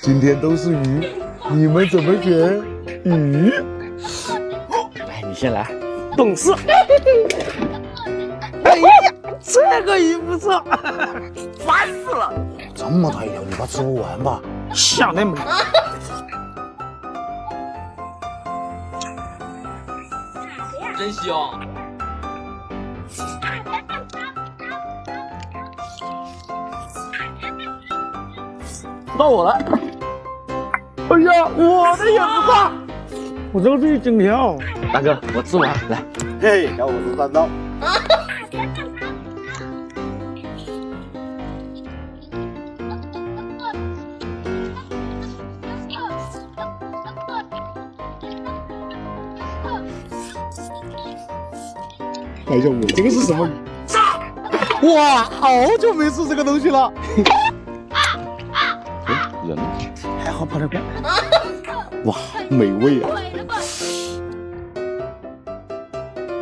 今天都是鱼，你们怎么选？鱼。来，你先来。懂事。哎呀，这个鱼不错，烦死了！这么大一条，你把它吃不完吧？想得美！真香！到我了。哎呀，我的也不大，我这个是一整条。大哥，我吃完来。嘿，小伙子站到。哎呀，我这个是什么鱼？哇，好久没吃这个东西了。人还好跑得快。哇，美味啊！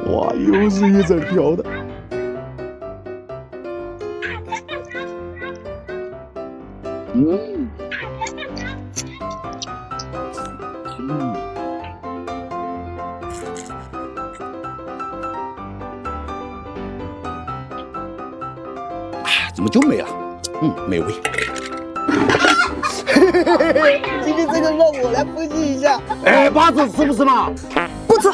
哇，又是一整条的。怎么就没了？美味。今天这个让我来分析一下。哎，八子吃不吃嘛？不吃。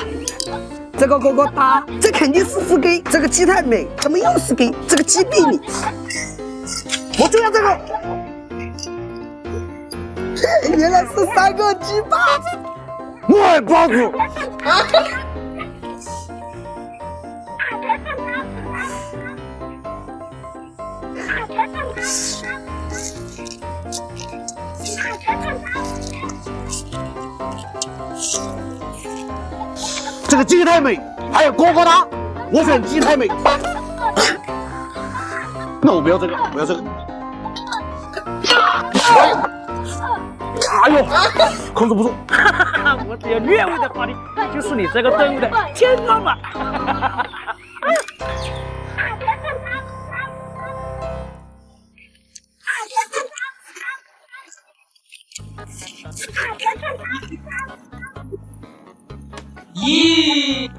这个哥哥打，这肯定是只给这个鸡太美，怎么又是给这个鸡臂里？我就要这个。原来是3个鸡巴。喂，八子。这个鸡太美，还有锅锅达，我选鸡太美。那我不要这个，我要这个。哎呦，控制不住。我只有略微的发力，就是你这个动物的天堂了。咦！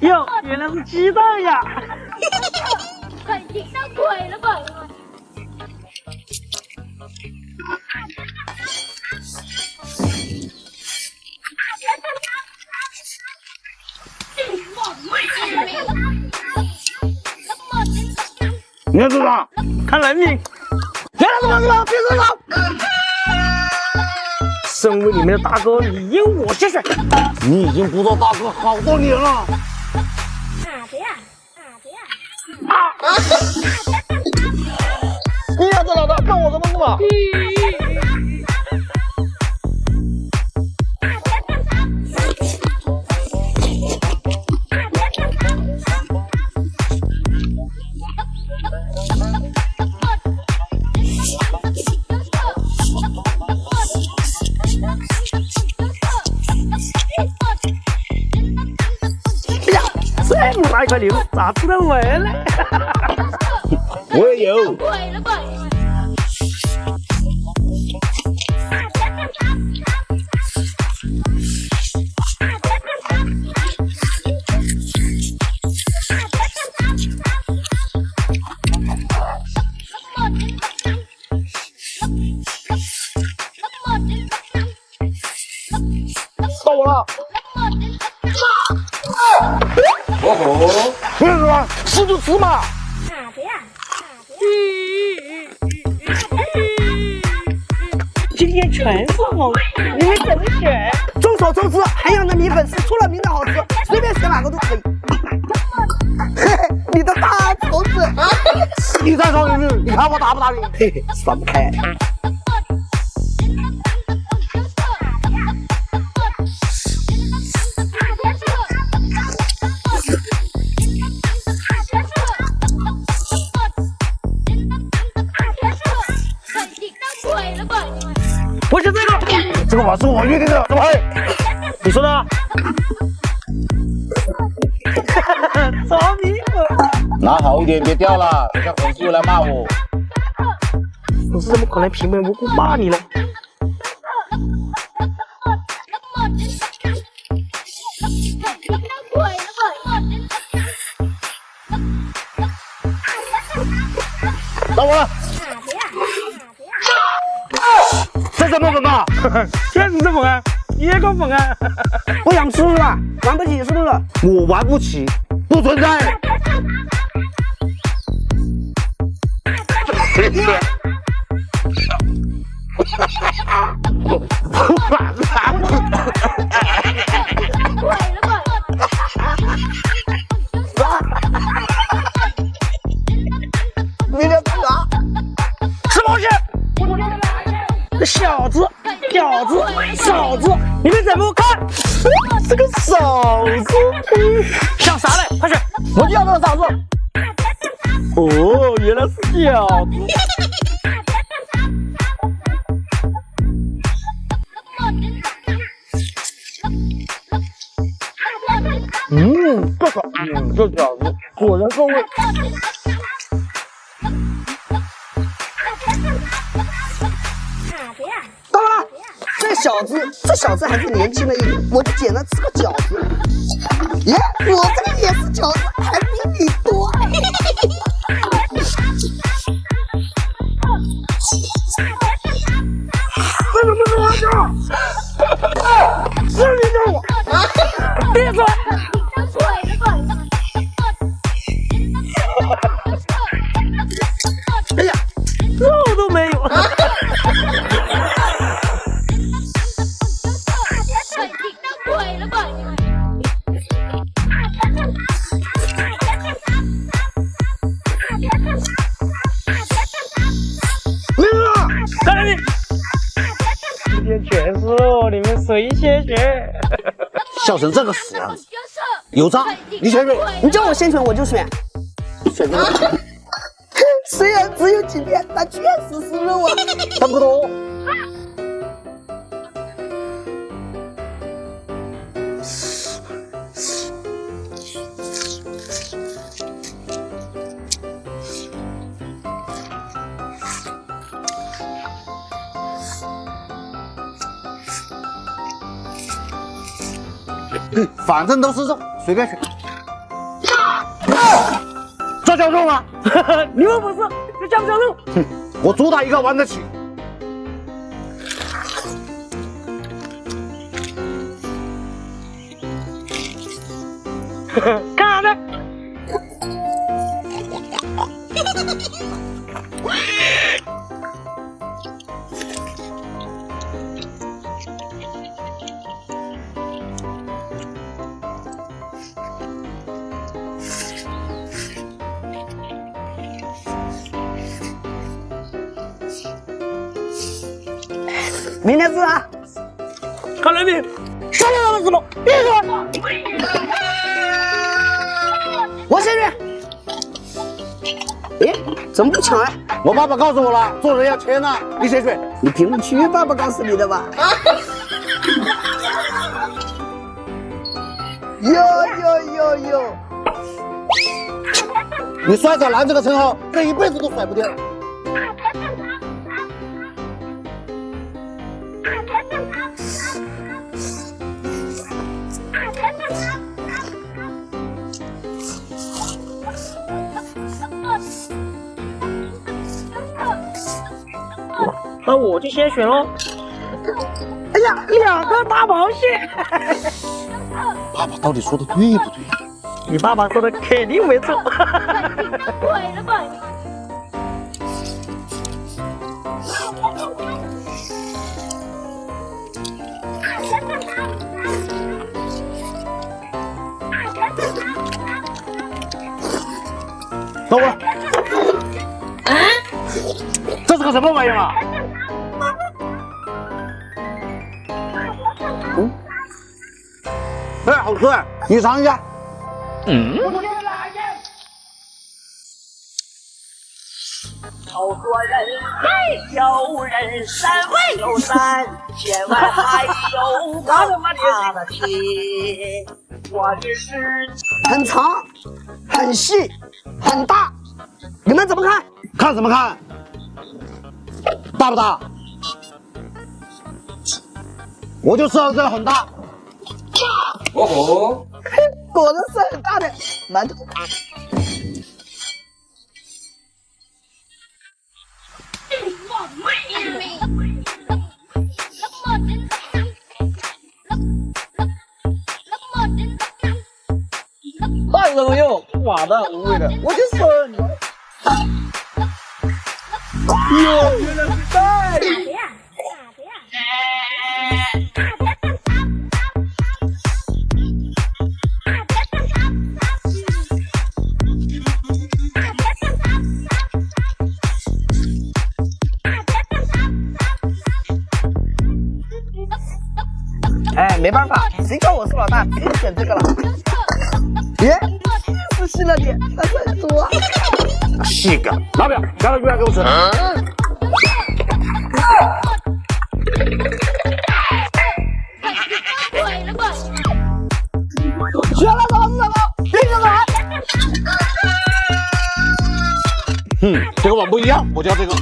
哟，原来是鸡蛋呀！快听到鬼了吧？你要做啥？看人命！别让他们了，别让他。身为你们的大哥，理应我接选。你已经不做大哥好多年了。你俩这老大干我的梦吧！这么大一块牛，咋不能没呢？我也有。鬼了吧？到我了。哦，为什么？吃就吃嘛。今天全是萌，你们怎么选？众所周知，韩阳的米粉是出了名的好吃，随便选哪个都可以。嘿嘿，你的大头子，你再说一句，你看我打不打你？嘿嘿，散不开。不是这个，这个碗是我约定的，怎么会？你说的。操你妈！拿好一点，别掉了，等下粉丝又来骂我。粉丝怎么可能平白无故骂你呢？到我了。这怎么粉吧？确实是粉啊，也够粉啊！不想吃是吧？玩不起是不是？我玩不起，不存在。你这干啥？什么东西？小子、婊子、嫂子，你们怎么看？这个嫂子，想啥嘞？快去！我就要这个嫂子。哦，原来是婊子。这个，这婊子果然够味。当然，这小子还是年轻了一点，我就捡了这个饺子。耶，我这个也是饺子，还比你多。为什么不玩家？是你叫我！闭嘴！哎呀，肉都没有。今天全是肉，你们谁先选？笑成这个死样子，有账，你选谁？你叫我先选，我就选。选这个。虽然只有几片，但确实是肉啊。差不多。反正都是肉，随便选。这叫肉吗？你们不是，这叫不叫肉？哼，我主打一个玩得起。干啥呢？明天吃啊！看人品，上来了什么？闭嘴！我先选。诶，怎么不抢啊？我爸爸告诉我了，做人要谦呐。你谁选？你评论区爸爸告诉你的吧？哟！你摔小男这个称号，这一辈子都甩不掉。那我就先选喽。哎呀，2个大螃蟹！爸爸到底说的对不对？你爸爸说的肯定没错。鬼了吧？等会儿，这是个什么玩意儿啊？哎，好吃哎，你尝一下。好多人有人山外有山，天外还有高大的天。我只是很长、很细、很大，你们怎么看？看什么看？大不大？我就知道这个很大。哦，果然是很大的馒头。大有没有？妈的，无谓的，我就说你。哟，原来是大的。哎，没办法，谁叫我是老大，必须选这个了。耶，是细了点，但是很多。细个，老表，拿到鱼来给我吃。选了什么是什么，凭什么？这个碗不一样，我就要这个。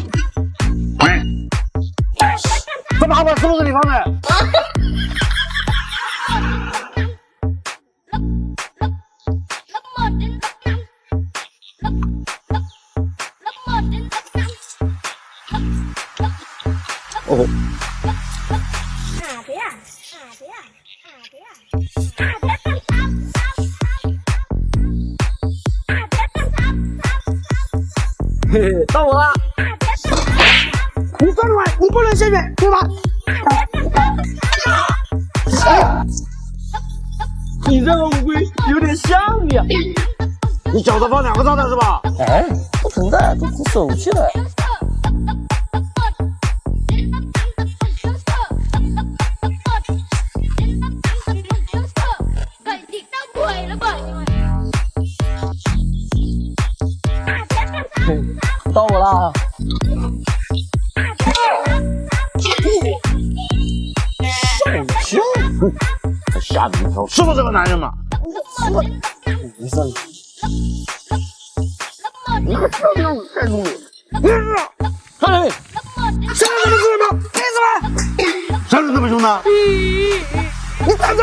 这么好碗是不是你放的？哦。嘿嘿，到我了。你转转，你不能先选，对吧？你这个乌龟有点像你啊。你脚上放2个炸弹是吧？哎，不存在，都是手气的。到我了。笑，还吓你一跳，是不是这个男人嘛？没事。你可真让我太怒了！哎，现在怎么是吗？为什么？谁是这么凶的？你站着！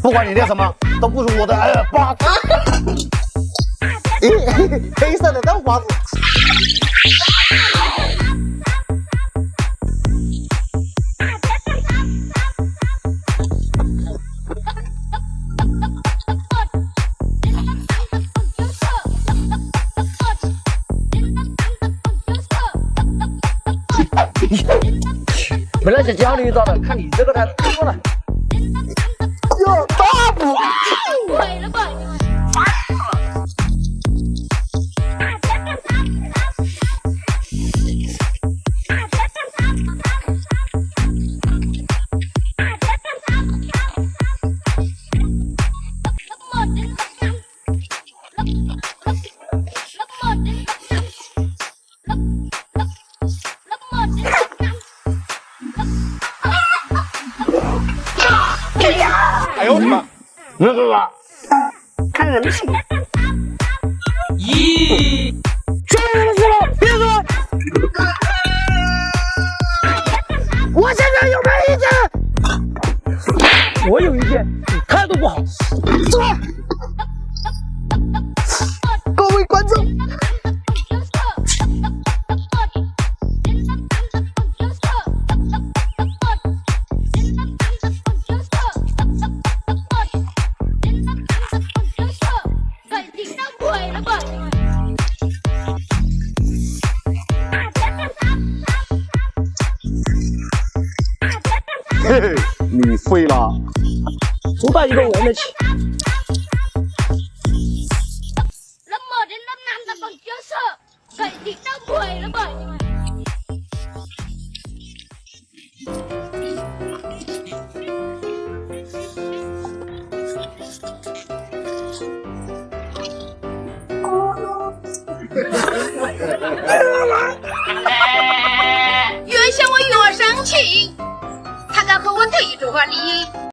不管你练什么，都不如我的八字。黑色的豆花子。本来想教你一招的，看你这个太多了。有大补。毁了吧！哎呦我的妈！那个吧，看人品。咦，全部是了，别说。我现在有没有意见？我有意见，你态度不好。走。各位观众。嘿嘿，你废了。主打一个完美起。lớp 1 đến lớp 5 ta còn chưa sợ, vậy thì tao quỳ lớp 7.